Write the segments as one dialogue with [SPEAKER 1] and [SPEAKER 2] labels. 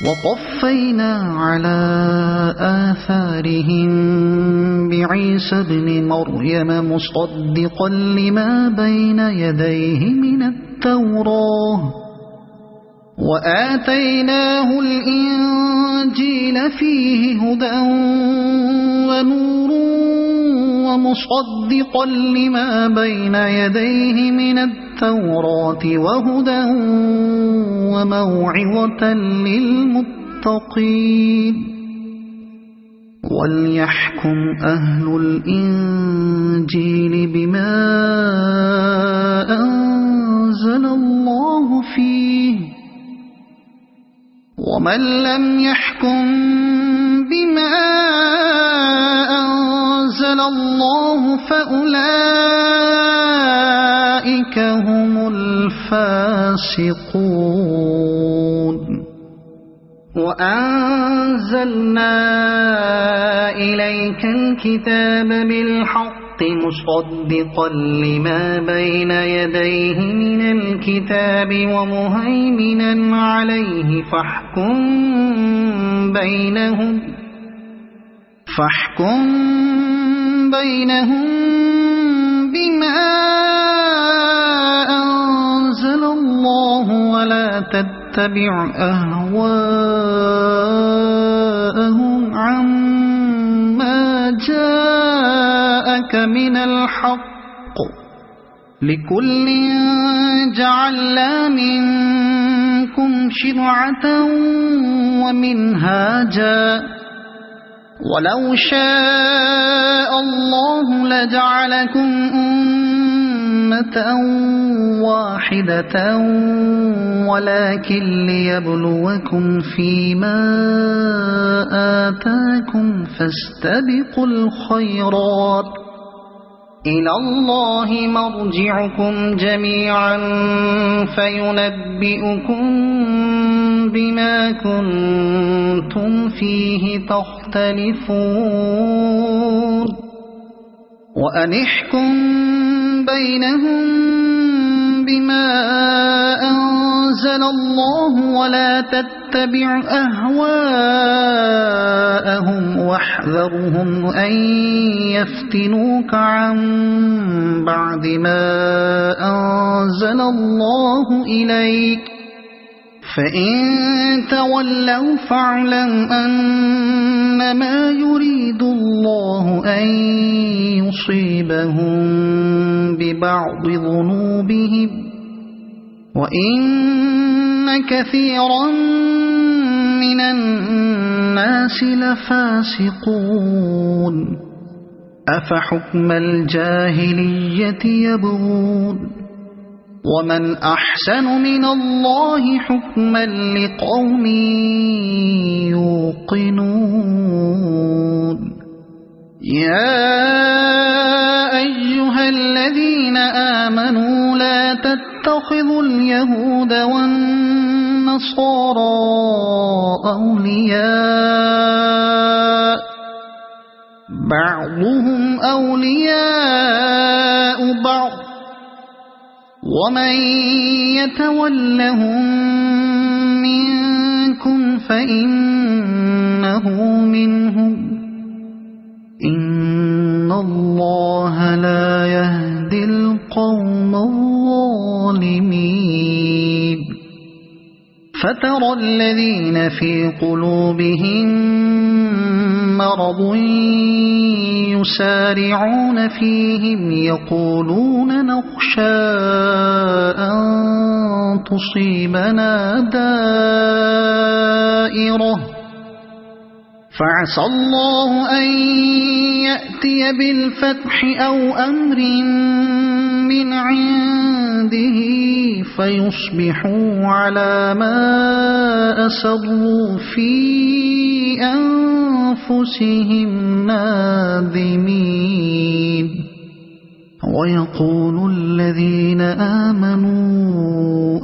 [SPEAKER 1] وقفينا على آثارهم بعيسى ابن مريم مصدقا لما بين يديه من التوراة وآتيناه الإنجيل فيه هدى ونور ومصدقا لما بين يديه من التوراة وهدى وموعظة للمتقين وليحكم أهل الإنجيل بما أنزل الله فيه ومن لم يحكم بما أنزل الله فأولئك هم الفاسقون وأنزلنا إليك الكتاب بالحق مصدقا لما بين يديه من الكتاب ومهيمنا عليه فاحكم بينهم بما أنزل الله ولا تتبع أهواءهم عما جاءك من الحق لكل جعلنا منكم شرعة ومنهاجا ولو شاء الله لجعلكم أمة واحدة ولكن ليبلوكم فيما آتاكم فاستبقوا الخيرات إلى الله مرجعكم جميعا فينبئكم بما كنتم فيه تختلفون وأن احكم بينهم بما أنزل الله ولا تتبع أهواءهم واحذرهم أن يفتنوك عن بعد ما أنزل الله إليك فإن تولوا فاعلم أنما يريد الله أن يصيبهم ببعض ذنوبهم وإن كثيرا من الناس لفاسقون أفحكم الجاهلية يبغون ومن أحسن من الله حكما لقوم يوقنون يا أيها الذين آمنوا لا تتخذوا اليهود والنصارى أولياء بعضهم أولياء بعض ومن يتولهم منكم فإنه منهم إن الله لا يهدي القوم الظالمين فترى الذين في قلوبهم مرض يسارعون فيهم يقولون نخشى أن تصيبنا دائرة فعسى الله أن يأتي بالفتح أو أمر من عنده فيصبحوا على ما أسروا في أنفسهم نادمين ويقول الذين آمنوا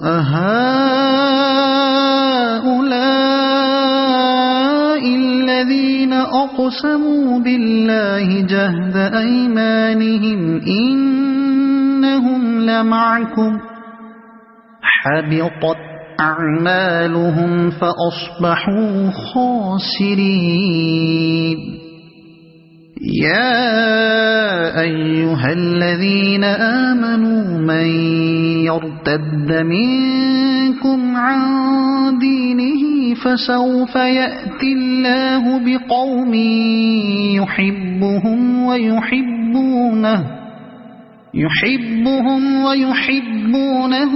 [SPEAKER 1] أهؤلاء الذين أقسموا بالله جهد أيمانهم إنهم لمعكم حبطت أعمالهم فأصبحوا خاسرين يا أيها الذين آمنوا من يرتد منكم عن دينه فسوف يأتي الله بقوم يحبهم ويحبونه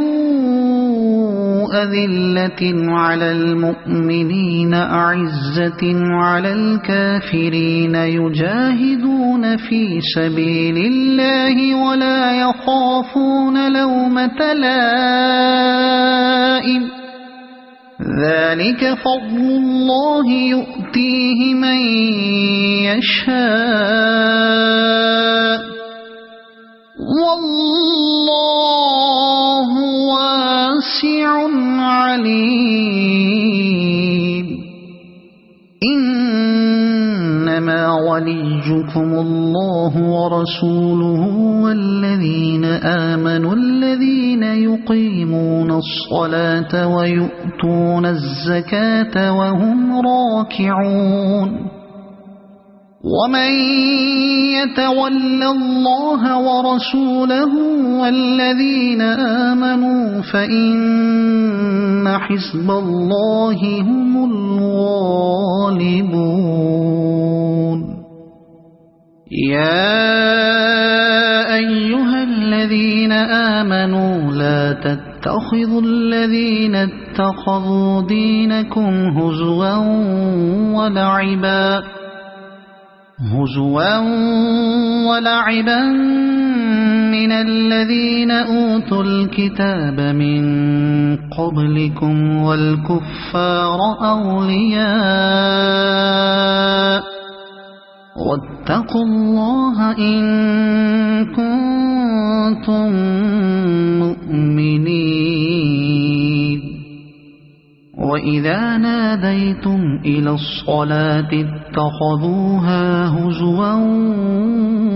[SPEAKER 1] أذلة على المؤمنين أعزة على الكافرين يجاهدون في سبيل الله ولا يخافون لومة لائم ذلك فضل الله يؤتيه من يشاء والله واسع عليم إنما وليكم الله ورسوله والذين آمنوا الذين يقيمون الصلاة ويؤتون الزكاة وهم راكعون ومن يتول الله ورسوله والذين آمنوا فإن حزب الله هم الغالبون يا أيها الذين آمنوا لا تتخذوا الذين اتخذوا دينكم هزوا ولعبا من الذين أوتوا الكتاب من قبلكم والكفار أولياء واتقوا الله إن كنتم مؤمنين وإذا ناديتم إلى الصلاة اتخذوها هزوا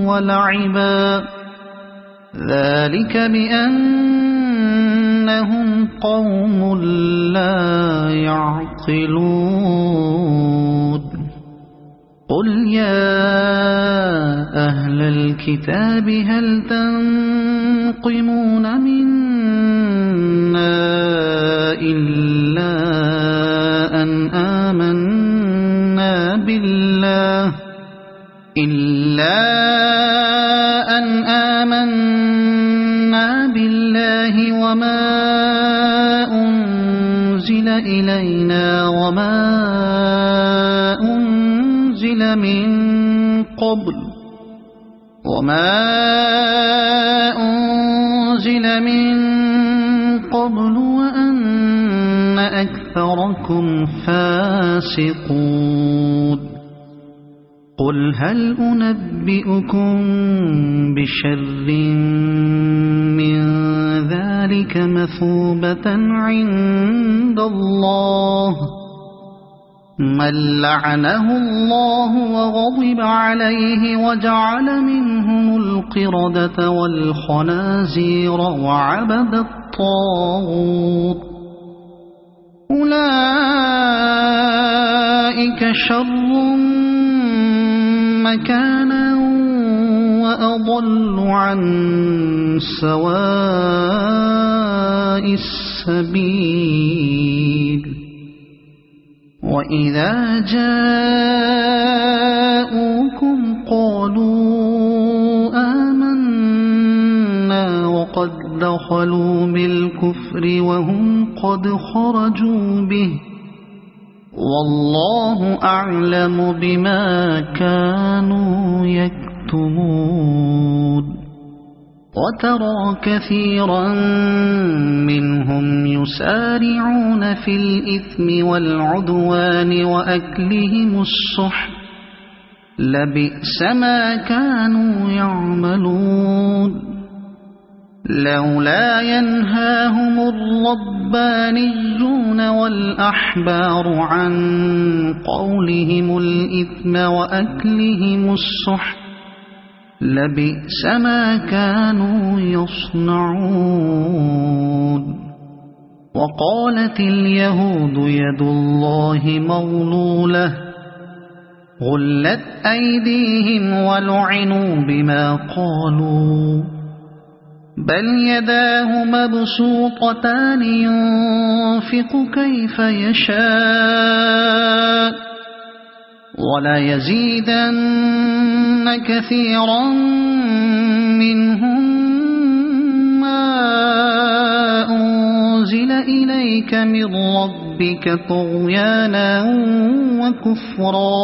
[SPEAKER 1] ولعبا ذلك بأنهم قوم لا يعقلون قل يا أهل الكتاب هل تنقمون منا إلا أن آمنا بالله وما أنزل إلينا وما أنزل من قبل وأن أكثركم فاسقون قل هل أنبئكم بشر من ذلك مثوبة عند الله من لعنه الله وغضب عليه وجعل منهم القردة والخنازير وعبد الطاغوت أولئك شر مكانا وأضل عن سواء السبيل وإذا جاءوكم قالوا آمنا وقد دخلوا بالكفر وهم قد خرجوا به والله أعلم بما كانوا يكتمون وترى كثيرا منهم يسارعون في الإثم والعدوان وأكلهم السحت لبئس ما كانوا يعملون لولا ينهاهم الربانيون والأحبار عن قولهم الإثم وأكلهم السحت لبئس ما كانوا يصنعون وقالت اليهود يد الله مغلولة غلت أيديهم ولعنوا بما قالوا بل يداه مبسوطتان ينفق كيف يشاء ولا يزيدن كثيرا منهم ما أنزل إليك من ربك طغيانا وكفرا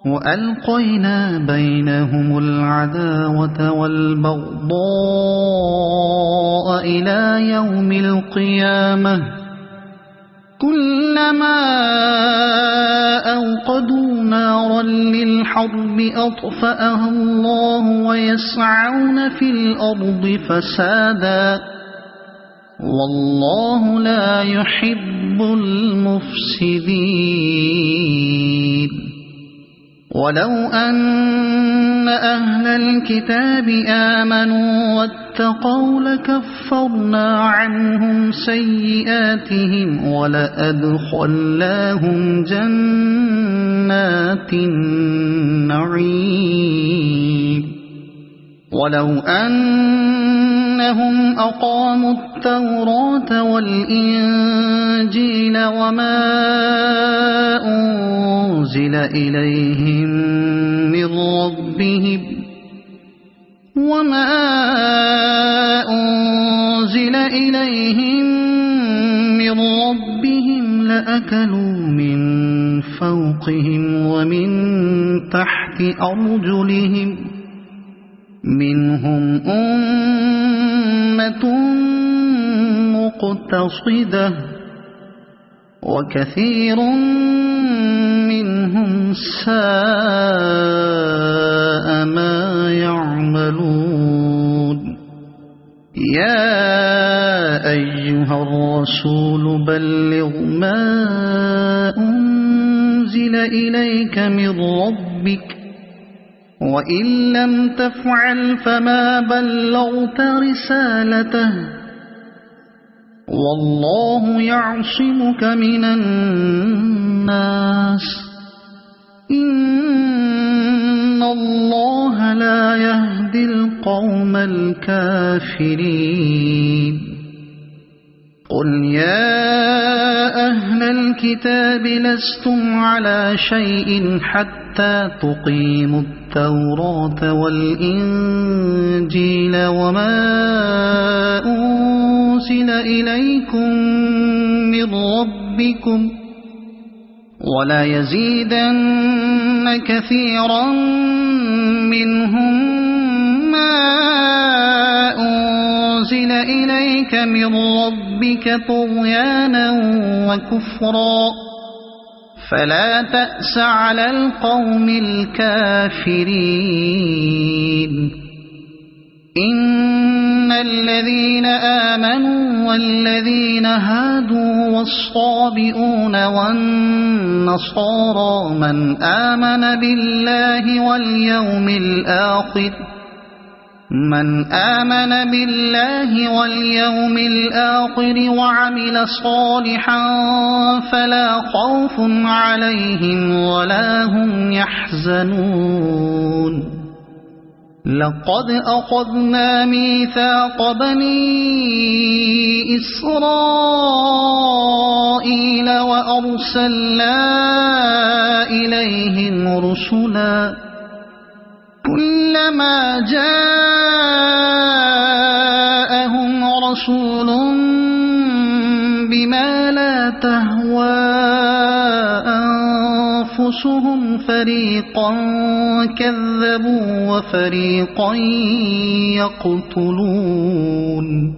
[SPEAKER 1] وألقينا بينهم العداوة والبغضاء إلى يوم القيامة كلما أوقدوا نارا للحرب أطفأها الله ويسعون في الأرض فسادا والله لا يحب المفسدين ولو أن أهل الكتاب آمنوا واتقوا لكفرنا عنهم سيئاتهم ولأدخلناهم جنات النعيم ولو أنهم أقاموا التوراة والإنجيل وما أنزل إليهم من ربهم لأكلوا من فوقهم ومن تحت أرجلهم منهم أمة مقتصدة وكثير منهم ساء ما يعملون يا أيها الرسول بلغ ما أنزل إليك من ربك وإن لم تفعل فما بلغت رسالته والله يعصمك من الناس إن الله لا يهدي القوم الكافرين قل يا أهل الكتاب لستم على شيء حتى تقيموا التوراة والإنجيل وما أنزل إليكم من ربكم ولا يزيدن كثيرا منهم ما أنزل إليك من ربك طغيانا وكفرا فلا تأس على القوم الكافرين إن الذين آمنوا والذين هادوا والصابئون والنصارى من آمن بالله واليوم الآخر وعمل صالحا فلا خوف عليهم ولا هم يحزنون لقد أخذنا ميثاق بني إسرائيل وأرسلنا إليهم رسلا كلما جاءهم رسول بما لا تهوى أنفسهم فريقا كذبوا وفريقا يقتلون